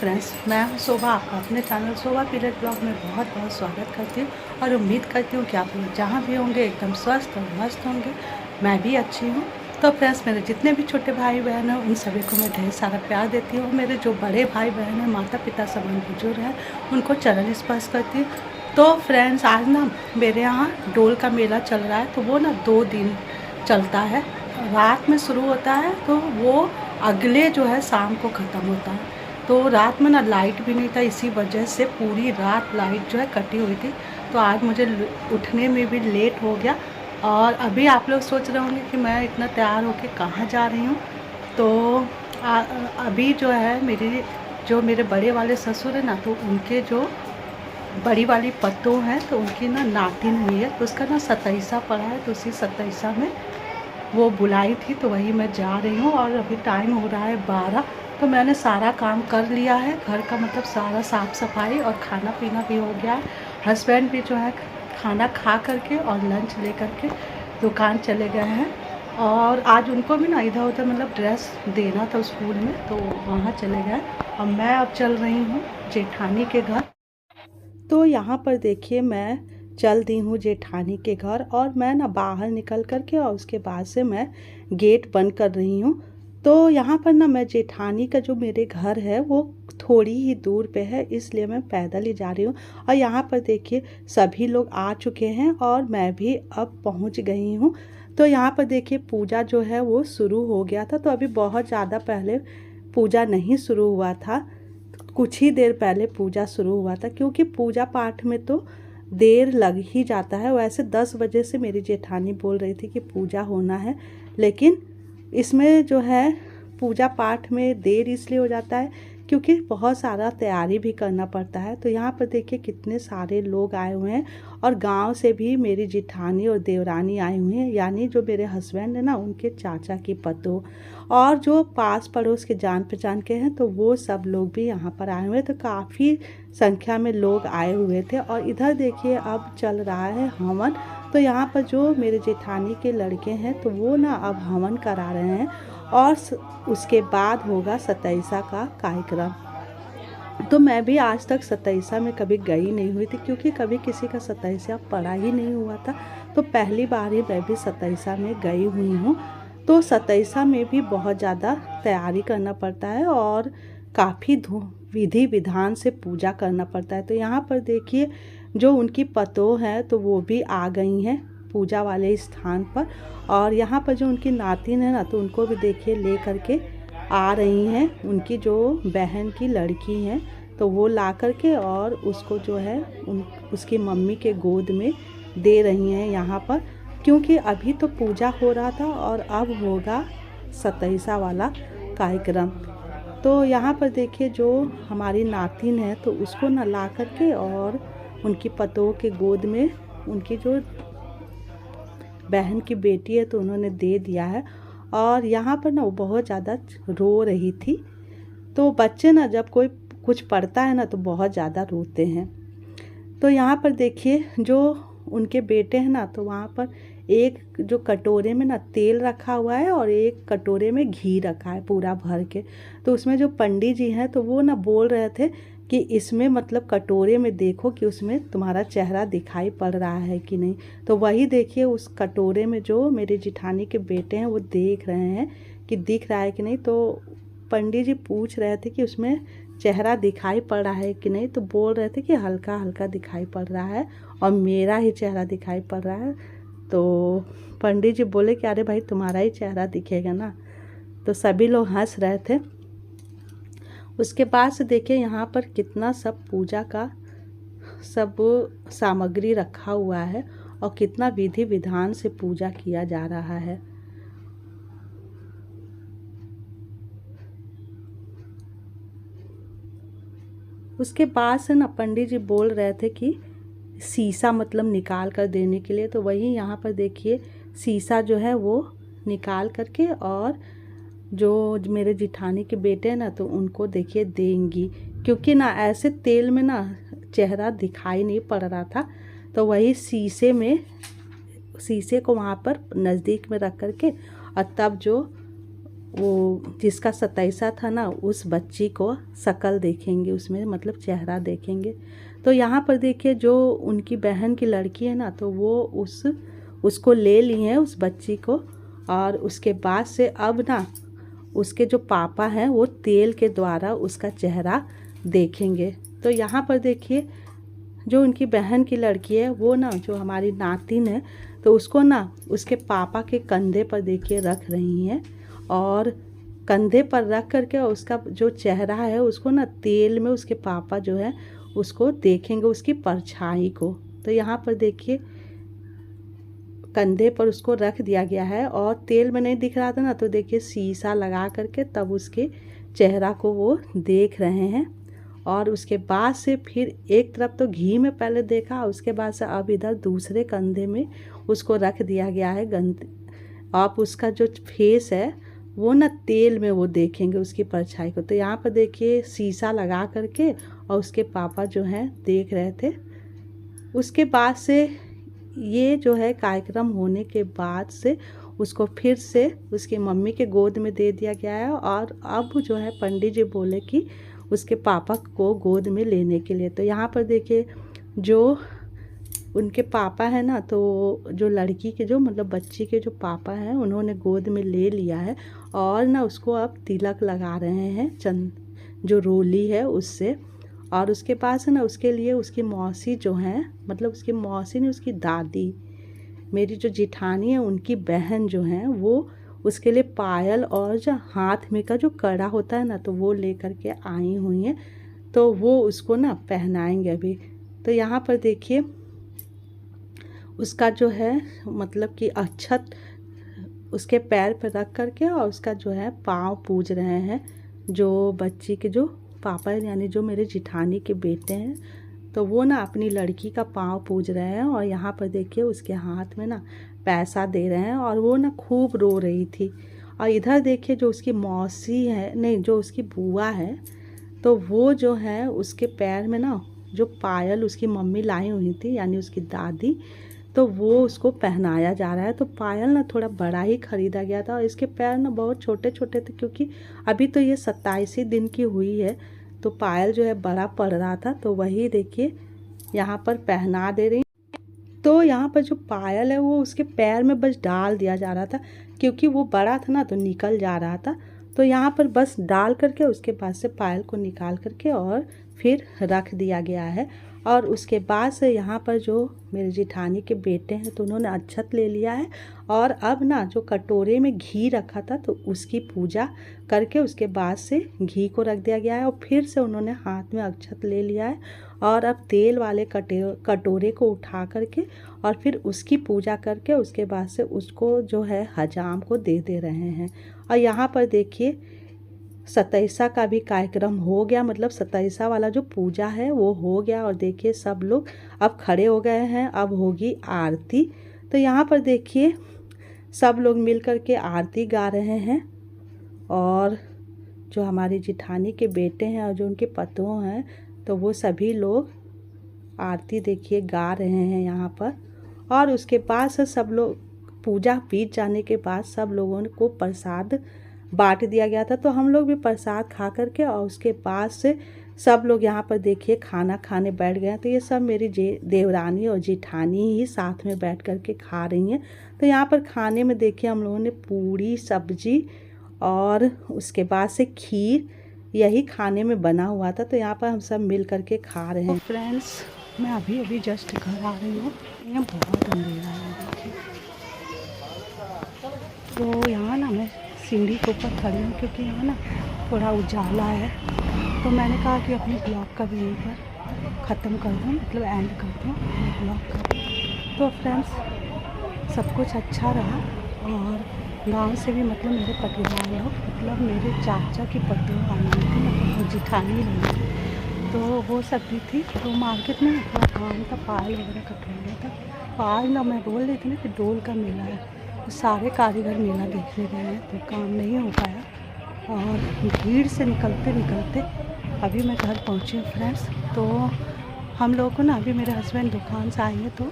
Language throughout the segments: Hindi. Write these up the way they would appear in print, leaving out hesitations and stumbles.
फ्रेंड्स, मैं हूं शोभा। आपका अपने चैनल शोभा पीरियड ब्लॉग में बहुत बहुत स्वागत करती हूं और उम्मीद करती हूं कि आप लोग जहां भी होंगे एकदम स्वस्थ और मस्त होंगे। मैं भी अच्छी हूं। तो फ्रेंड्स, मेरे जितने भी छोटे भाई बहन हैं उन सभी को मैं ढेर सारा प्यार देती हूँ। मेरे जो बड़े भाई बहन हैं, माता पिता समान बुजुर्ग हैं, उनको चरण स्पर्श करती हूँ। तो फ्रेंड्स, आज ना मेरे यहाँ डोल का मेला चल रहा है। तो वो ना 2 दिन चलता है। रात में शुरू होता है तो वो अगले जो है शाम को ख़त्म होता है। तो रात में ना लाइट भी नहीं था, इसी वजह से पूरी रात लाइट जो है कटी हुई थी। तो आज मुझे उठने में भी लेट हो गया। और अभी आप लोग सोच रहे होंगे कि मैं इतना तैयार होके कहाँ जा रही हूँ। तो अभी जो है मेरे बड़े वाले ससुर है ना, तो उनके जो बड़ी वाली पतों हैं तो उनकी ना नातिन हुई है। तो उसका ना 27वां पड़ा है। तो उसी 27वां में वो बुलाई थी, तो वही मैं जा रही हूँ। और अभी टाइम हो रहा है 12। तो मैंने सारा काम कर लिया है घर का, मतलब सारा साफ़ सफाई और खाना पीना भी हो गया है। हस्बैंड भी जो है खाना खा करके और लंच ले करके दुकान चले गए हैं। और आज उनको भी ना इधर उधर मतलब ड्रेस देना था स्कूल में, तो वहाँ चले गए। और मैं अब चल रही हूँ जेठानी के घर। तो यहाँ पर देखिए, मैं चल दी हूँ जेठानी के घर और मैं ना बाहर निकल कर के और उसके बाद से मैं गेट बंद कर रही हूँ। तो यहाँ पर ना मैं जेठानी का जो मेरे घर है वो थोड़ी ही दूर पे है, इसलिए मैं पैदल ही जा रही हूँ। और यहाँ पर देखिए सभी लोग आ चुके हैं और मैं भी अब पहुँच गई हूँ। तो यहाँ पर देखिए पूजा जो है वो शुरू हो गया था। तो अभी बहुत ज़्यादा पहले पूजा नहीं शुरू हुआ था, कुछ ही देर पहले पूजा शुरू हुआ था, क्योंकि पूजा पाठ में तो देर लग ही जाता है। वैसे 10 बजे से मेरी जेठानी बोल रही थी कि पूजा होना है, लेकिन इसमें जो है पूजा पाठ में देर इसलिए हो जाता है क्योंकि बहुत सारा तैयारी भी करना पड़ता है। तो यहाँ पर देखिए कितने सारे लोग आए हुए हैं और गांव से भी मेरी जेठानी और देवरानी आई हुई हैं, यानी जो मेरे हस्बैंड है ना उनके चाचा की पतों, और जो पास पड़ोस के जान पहचान के हैं तो वो सब लोग भी यहाँ पर आए हुए। तो काफ़ी संख्या में लोग आए हुए थे। और इधर देखिए अब चल रहा है हवन। तो यहाँ पर जो मेरे जेठानी के लड़के हैं तो वो ना अब हवन करा रहे हैं और उसके बाद होगा 27वां का कार्यक्रम। तो मैं भी आज तक 27वां में कभी गई नहीं हुई थी, क्योंकि कभी किसी का 27वां पड़ा ही नहीं हुआ था। तो पहली बार ही मैं भी 27वां में गई हुई हूँ। तो 27वां में भी बहुत ज़्यादा तैयारी करना पड़ता है और काफ़ी विधि विधान से पूजा करना पड़ता है। तो यहाँ पर देखिए जो उनकी पतों है तो वो भी आ गई हैं पूजा वाले स्थान पर। और यहाँ पर जो उनकी नातिन है ना, तो उनको भी देखिए ले करके आ रही हैं। उनकी जो बहन की लड़की हैं तो वो ला करके और उसको जो है उसकी मम्मी के गोद में दे रही हैं यहाँ पर, क्योंकि अभी तो पूजा हो रहा था और अब होगा 27वां वाला कार्यक्रम। तो यहाँ पर देखिए जो हमारी नातिन है तो उसको ना ला करके और उनकी पतों के गोद में उनकी जो बहन की बेटी है तो उन्होंने दे दिया है। और यहाँ पर ना वो बहुत ज़्यादा रो रही थी। तो बच्चे ना जब कोई कुछ पढ़ता है ना तो बहुत ज़्यादा रोते हैं। तो यहाँ पर देखिए जो उनके बेटे हैं ना, तो वहाँ पर एक जो कटोरे में ना तेल रखा हुआ है और एक कटोरे में घी रखा है पूरा भर के। तो उसमें जो पंडित जी हैं तो वो ना बोल रहे थे कि इसमें मतलब कटोरे में देखो कि उसमें तुम्हारा चेहरा दिखाई पड़ रहा है कि नहीं। तो वही देखिए उस कटोरे में जो मेरे जिठानी के बेटे हैं वो देख रहे हैं कि दिख रहा है कि नहीं। तो पंडित जी पूछ रहे थे कि उसमें चेहरा दिखाई पड़ रहा है कि नहीं। तो बोल रहे थे कि हल्का हल्का दिखाई पड़ रहा है और मेरा ही चेहरा दिखाई पड़ रहा है। तो पंडित जी बोले कि अरे भाई तुम्हारा ही चेहरा दिखेगा ना। तो सभी लोग हंस रहे थे। उसके बाद से देखिए यहाँ पर कितना सब पूजा का सब सामग्री रखा हुआ है और कितना विधि विधान से पूजा किया जा रहा है। उसके बाद से ना पंडित जी बोल रहे थे कि शीशा मतलब निकाल कर देने के लिए। तो वही यहाँ पर देखिए शीशा जो है वो निकाल करके और जो मेरे जिठानी के बेटे हैं ना तो उनको देखिए देंगी, क्योंकि ना ऐसे तेल में ना चेहरा दिखाई नहीं पड़ रहा था। तो वही शीशे को वहाँ पर नज़दीक में रख करके और तब जो वो जिसका 27वां था ना, उस बच्ची को शकल देखेंगे उसमें, मतलब चेहरा देखेंगे। तो यहाँ पर देखिए जो उनकी बहन की लड़की है ना, तो वो उसको ले ली है उस बच्ची को। और उसके बाद से अब ना उसके जो पापा हैं वो तेल के द्वारा उसका चेहरा देखेंगे। तो यहाँ पर देखिए जो उनकी बहन की लड़की है वो ना, जो हमारी नातिन है, तो उसको ना उसके पापा के कंधे पर देखिए रख रही हैं। और कंधे पर रख करके उसका जो चेहरा है उसको ना तेल में उसके पापा जो है उसको देखेंगे, उसकी परछाई को। तो यहाँ पर देखिए कंधे पर उसको रख दिया गया है और तेल में नहीं दिख रहा था ना, तो देखिए शीशा लगा करके तब उसके चेहरा को वो देख रहे हैं। और उसके बाद से फिर एक तरफ तो घी में पहले देखा, उसके बाद से अब इधर दूसरे कंधे में उसको रख दिया गया है। आप उसका जो फेस है वो ना तेल में वो देखेंगे उसकी परछाई को। तो यहाँ पर देखिए शीशा लगा करके और उसके पापा जो हैं देख रहे थे। उसके बाद से ये जो है कार्यक्रम होने के बाद से उसको फिर से उसकी मम्मी के गोद में दे दिया गया है। और अब जो है पंडित जी बोले कि उसके पापा को गोद में लेने के लिए। तो यहाँ पर देखिए जो उनके पापा हैं ना, तो जो लड़की के जो मतलब बच्ची के जो पापा हैं उन्होंने गोद में ले लिया है और ना उसको अब तिलक लगा रहे हैं जो रोली है उससे। और उसके पास है ना उसके लिए उसकी मौसी जो हैं, मतलब उसकी मौसी नहीं, उसकी दादी, मेरी जो जिठानी है उनकी बहन जो हैं, वो उसके लिए पायल और जो हाथ में का जो कड़ा होता है ना, तो वो ले करके आई हुई हैं। तो वो उसको ना पहनाएंगे अभी। तो यहाँ पर देखिए उसका जो है मतलब कि अक्षत उसके पैर पर रख करके और उसका जो है पाँव पूज रहे हैं जो बच्ची के जो पापा है, यानी जो मेरे जिठानी के बेटे हैं। तो वो ना अपनी लड़की का पाँव पूज रहे हैं और यहाँ पर देखिए उसके हाथ में ना पैसा दे रहे हैं और वो ना खूब रो रही थी। और इधर देखिए जो उसकी मौसी है, नहीं जो उसकी बुआ है, तो वो जो है उसके पैर में ना जो पायल उसकी मम्मी लाई हुई थी, यानी उसकी दादी, तो वो उसको पहनाया जा रहा है। तो पायल ना थोड़ा बड़ा ही ख़रीदा गया था और इसके पैर ना बहुत छोटे छोटे थे, क्योंकि अभी तो ये 27 दिन की हुई है, तो पायल जो है बड़ा पड़ रहा था। तो वही देखिए यहाँ पर पहना दे रही। तो यहाँ पर जो पायल है वो उसके पैर में बस डाल दिया जा रहा था, क्योंकि वो बड़ा था ना तो निकल जा रहा था। तो यहाँ पर बस डाल करके उसके बाद से पायल को निकाल करके और फिर रख दिया गया है। और उसके बाद से यहाँ पर जो मेरे जिठानी के बेटे हैं तो उन्होंने अक्षत ले लिया है और अब ना जो कटोरे में घी रखा था तो उसकी पूजा करके उसके बाद से घी को रख दिया गया है और फिर से उन्होंने हाथ में अक्षत ले लिया है और अब तेल वाले कटोरे को उठा करके और फिर उसकी पूजा करके उसके बाद से उसको जो है हजाम को दे रहे हैं। और यहाँ पर देखिए 27वां का भी कार्यक्रम हो गया, मतलब 27वां वाला जो पूजा है वो हो गया। और देखिए सब लोग अब खड़े हो गए हैं, अब होगी आरती। तो यहाँ पर देखिए सब लोग मिल कर के आरती गा रहे हैं और जो हमारी जिठानी के बेटे हैं और जो उनके पतों हैं तो वो सभी लोग आरती देखिए गा रहे हैं यहाँ पर। और उसके बाद से सब लोग पूजा बीत जाने के बाद सब लोगों को प्रसाद बांट दिया गया था। तो हम लोग भी प्रसाद खा करके और उसके बाद से सब लोग यहाँ पर देखिए खाना खाने बैठ गए। तो ये सब मेरी देवरानी और जिठानी ही साथ में बैठ कर के खा रही हैं। तो यहाँ पर खाने में देखिए हम लोगों ने पूरी सब्जी और उसके बाद से खीर, यही खाने में बना हुआ था। तो यहाँ पर हम सब मिल कर के खा रहे हैं। फ्रेंड्स मैं अभी जस्ट घर आ रही हूँ, यहाँ बहुत अंधेरा है देखिए। तो यहाँ ना मैं सीढ़ी के ऊपर खड़ी हूँ क्योंकि यहाँ ना थोड़ा उजाला है। तो मैंने कहा कि अपने ब्लॉग का भी यहीं पर ख़त्म कर दूँ, मतलब एंड कर दूँ ब्लॉग का। तो फ्रेंड्स सब कुछ अच्छा रहा और गांव से भी मतलब मेरे पतिवार लोग, मतलब मेरे चाचा की पतियों आई हुई थी, मतलब वो जिठानी रही, तो वो सब भी थी। तो मार्केट में थोड़ा काम था, पायल वगैरह कटवाना था। तो आज ना मैं बोल रही थी ना कि डोल का मेला है, तो सारे कारीगर मेला देखने गए हैं तो काम नहीं हो पाया और भीड़ से निकलते अभी मैं घर पहुंची हूँ फ्रेंड्स। तो हम लोग को ना अभी मेरे हस्बैंड दुकान से आएंगे तो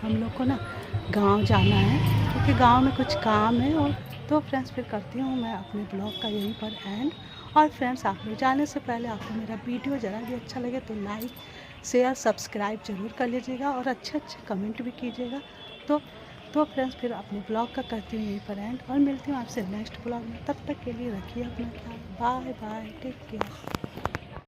हम लोग को ना गांव जाना है, क्योंकि गांव में कुछ काम है और तो फ्रेंड्स फिर करती हूँ मैं अपने ब्लॉग का यहीं पर एंड। और फ्रेंड्स आप लोग जाने से पहले आपको मेरा वीडियो ज़रा भी अच्छा लगे तो लाइक शेयर सब्सक्राइब ज़रूर कर लीजिएगा और अच्छे अच्छे कमेंट भी कीजिएगा। तो फ्रेंड्स फिर अपने ब्लॉग का करती हूँ यहीं पर एंड और मिलती हूँ आपसे नेक्स्ट ब्लॉग में। तब तक के लिए रखिए अपना ख्याल। Bye bye, take care.